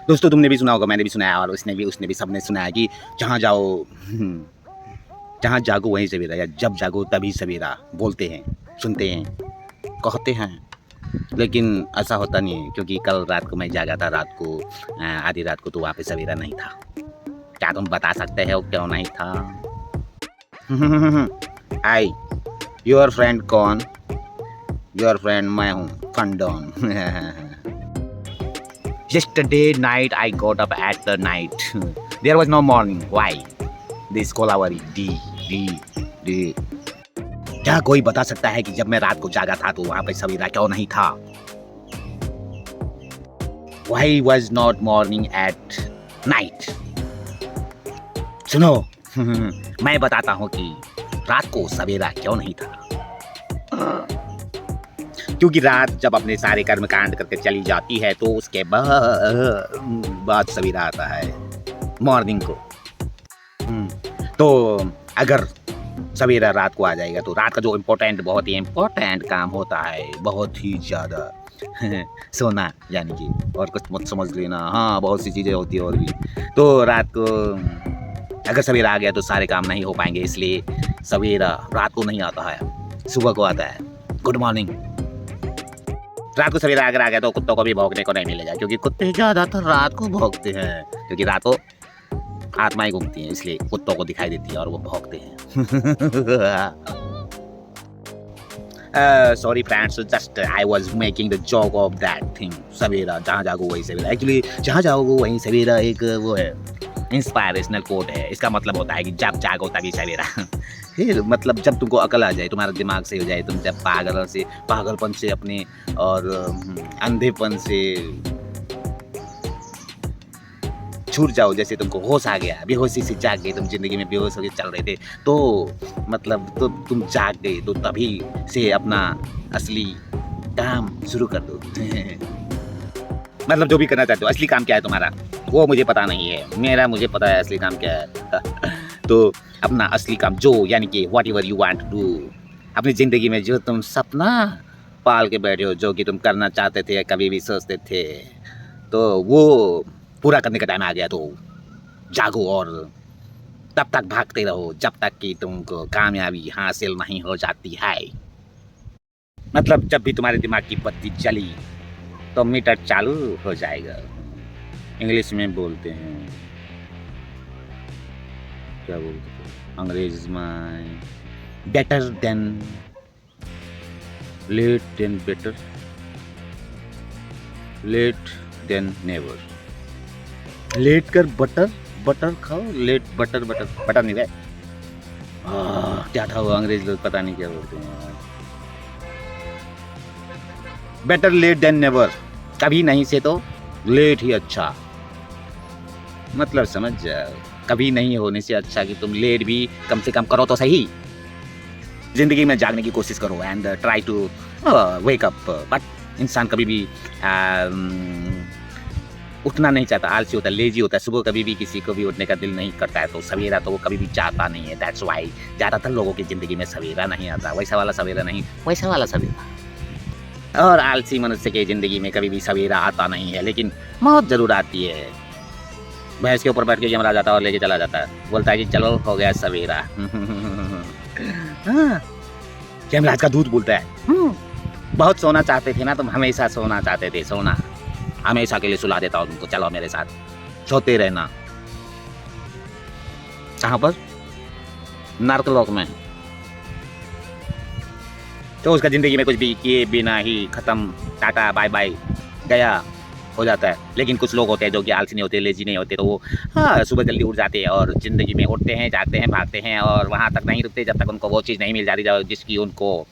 दोस्तों तुमने भी सुना होगा, मैंने भी सुना है और उसने भी सबने सुना है कि जहाँ जाओ जहाँ जागो वहीं सवेरा, या जब जागो तभी सवेरा बोलते हैं, सुनते हैं, कहते हैं। लेकिन ऐसा होता नहीं है, क्योंकि कल रात को मैं जागा था, रात को आधी रात को, तो वहाँ पे सवेरा नहीं था। क्या तुम बता सकते हो क्यों नहीं था? हाय, योर फ्रेंड कौन? योर फ्रेंड मैं हूँ, फंडॉन। Yesterday night I got up at the night. There was no morning. Why? This Kolawari D. क्या कोई बता सकता है कि जब मैं रात को जागा था तो वहाँ पे सवेरा क्यों नहीं था? Why was not morning at night? सुनो, मैं बताता हूँ कि रात को सवेरा क्यों नहीं था। क्योंकि रात जब अपने सारे कर्म कांड करके चली जाती है तो उसके बाद सवेरा आता है, मॉर्निंग को। तो अगर सवेरा रात को आ जाएगा तो रात का जो बहुत ही इम्पोर्टेंट काम होता है, बहुत ही ज़्यादा सोना, यानी कि और कुछ मत समझ लेना, हाँ बहुत सी चीज़ें होती है और भी। तो रात को अगर सवेरा आ गया तो सारे काम नहीं हो पाएंगे, इसलिए सवेरा रात को नहीं आता है, सुबह को आता है। Good morning. रात को सवेरा अगर आ गया तो कुत्तों को भी भौंकने को नहीं मिलेगा, क्योंकि कुत्ते ज़्यादातर रात को भौंकते हैं, क्योंकि रात को आत्माएं घूमती हैं, इसलिए कुत्तों को दिखाई देती है और वो भौंकते हैं। Sorry friends, just I was making the joke of that thing, सवेरा जहाँ जागो वही सवेरा। एक्चुअली जहाँ जाओगे वहीं सवेरा एक वो है, इंस्पायरेशनल कोट है। इसका मतलब होता है कि जब जागो तभी सवेरा। फिर मतलब जब तुमको अकल आ जाए, तुम्हारा दिमाग सही हो जाए, तुम जब पागलपन से अपने और अंधेपन से छूट जाओ, जैसे तुमको होश आ गया, बेहोशी से जाग गए, तुम जिंदगी में बेहोश होकर चल रहे थे, तो मतलब तो तुम जाग गए, तो तभी से अपना असली काम शुरू कर दो। मतलब जो भी करना चाहते हो, असली काम क्या है तुम्हारा वो मुझे पता नहीं है, मुझे पता है असली काम क्या है। तो अपना असली काम जो, यानी कि whatever you want to do, अपनी ज़िंदगी में जो तुम सपना पाल के बैठे हो, जो कि तुम करना चाहते थे, कभी भी सोचते थे, तो वो पूरा करने का टाइम आ गया। तो जागो और तब तक भागते रहो जब तक कि तुमको कामयाबी हासिल नहीं हो जाती है। मतलब जब भी तुम्हारे दिमाग की बत्ती जली तो मीटर चालू हो जाएगा। इंग्लिश में बोलते हैं, क्या बोलते हैं अंग्रेज में, better than late than better, late than never. लेट कर बटर खाओ, लेट बटर नहीं है। क्या था वो, अंग्रेज लोग पता नहीं क्या बोलते हैं। बेटर लेट देन नेवर, कभी नहीं से तो लेट ही अच्छा। मतलब समझ जाओ, कभी नहीं होने से अच्छा कि तुम लेट भी कम से कम करो तो सही। जिंदगी में जागने की कोशिश करो and try to wake up. But इंसान कभी भी उठना नहीं चाहता, आलसी होता है, लेजी होता है। सुबह कभी भी किसी को भी उठने का दिल नहीं करता है, तो सवेरा तो वो कभी भी चाहता नहीं है। दैट्स वाई ज़्यादातर लोगों की ज़िंदगी में सवेरा नहीं आता, वैसा वाला सवेरा नहीं, वैसा वाला सवेरा। और आलसी मनुष्य की ज़िंदगी में कभी भी सवेरा आता नहीं है, लेकिन मौत ज़रूर आती है। भैंस के ऊपर बैठ के यमराज आता है और लेके चला जाता है, बोलता है कि चलो हो गया सवेरा। यमराज का दूध बोलता है, बहुत सोना चाहते थे ना तुम, हमेशा सोना चाहते थे, सोना हमेशा के लिए सुला देता हूँ तुमको, चलो मेरे साथ सोते रहना। कहाँ पर? नर्कलोक में। तो उसका ज़िंदगी में कुछ भी किए बिना ही खत्म, टाटा बाय बाय, गया हो जाता है। लेकिन कुछ लोग होते हैं जो कि आलसी नहीं होते, लेजी नहीं होते, तो वो सुबह जल्दी उठ जाते हैं और ज़िंदगी में उठते हैं, जागते हैं, भागते हैं, और वहाँ तक नहीं रुकते जब तक उनको वो चीज़ नहीं मिल जाती जिसकी उनको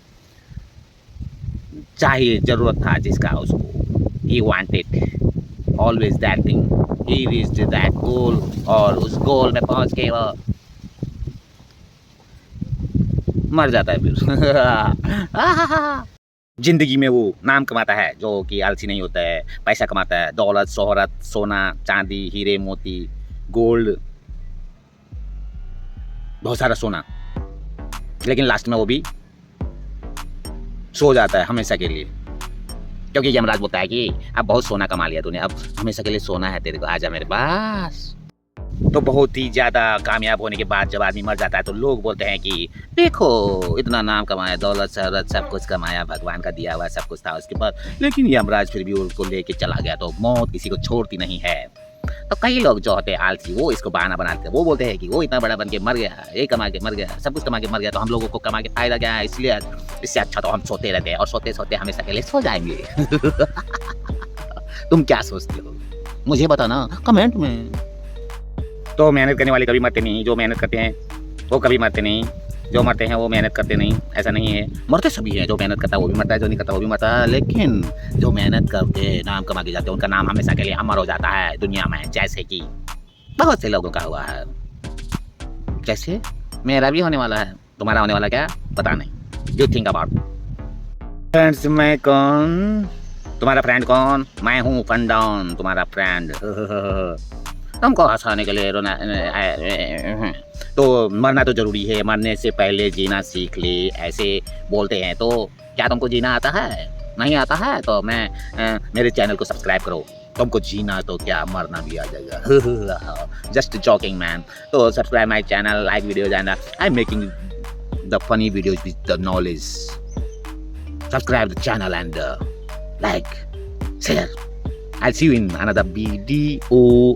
चाहिए, ज़रूरत था जिसका, उसको he wanted always that thing, he reached that goal, और उस गोल में पहुंच के वो मर जाता है फिर। जिंदगी में वो नाम कमाता है जो कि आलसी नहीं होता है, पैसा कमाता है, दौलत, शोहरत, सोना, चांदी, हीरे मोती, गोल्ड, बहुत सारा सोना, लेकिन लास्ट में वो भी सो जाता है हमेशा के लिए। क्योंकि यमराज बोलता है कि अब बहुत सोना कमा लिया तूने, अब हमेशा के लिए सोना है तेरे को, आजा मेरे पास। तो बहुत ही ज़्यादा कामयाब होने के बाद जब आदमी मर जाता है तो लोग बोलते हैं कि देखो इतना नाम कमाया, दौलत शहरत सब कुछ कमाया, भगवान का दिया हुआ सब कुछ था उसके बाद, लेकिन यमराज फिर भी उसको लेके चला गया। तो मौत किसी को छोड़ती नहीं है। तो कई लोग जो होते हैं आलसी, वो इसको बहाना बनाते हैं। वो बोलते हैं कि वो इतना बड़ा बन के मर गया, ये कमा के मर गया, सब कुछ कमा के मर गया, तो हम लोगों को कमा के फायदा क्या है, इसलिए इससे अच्छा तो हम सोते रहते हैं और सोते सोते हमेशा के लिए सो जाएंगे। तुम क्या सोचते हो मुझे बताना कमेंट में। तो मेहनत करने वाले कभी मरते नहीं, जो मेहनत करते हैं वो कभी मरते नहीं, जो मरते हैं वो मेहनत करते नहीं, ऐसा नहीं है। मरते सभी हैं, जो मेहनत करता है वो भी मरता है, जो नहीं करता वो भी मरता है, लेकिन जो मेहनत करके नाम कमा के जाते हैं उनका नाम हमेशा के लिए अमर हो जाता है दुनिया में। जैसे कि बहुत से लोगों का हुआ है, जैसे मेरा भी होने वाला है। तुम्हारा होने वाला क्या पता नहीं। You think about friends. मैं कौन? तुम्हारा फ्रेंड कौन? मैं हूँ फंडाउन, तुम्हारा फ्रेंड। तुमको हंसाने के लिए रोना। तो मरना तो जरूरी है, मरने से पहले जीना सीख ले, ऐसे बोलते हैं। तो क्या तुमको जीना आता है? नहीं आता है तो मेरे चैनल को सब्सक्राइब करो। तुमको जीना तो क्या मरना भी आ जाएगा। Just joking man. तो subscribe my channel, like videos and I am making the funny videos with the knowledge. Subscribe the channel and like, share. I'll see you in another video.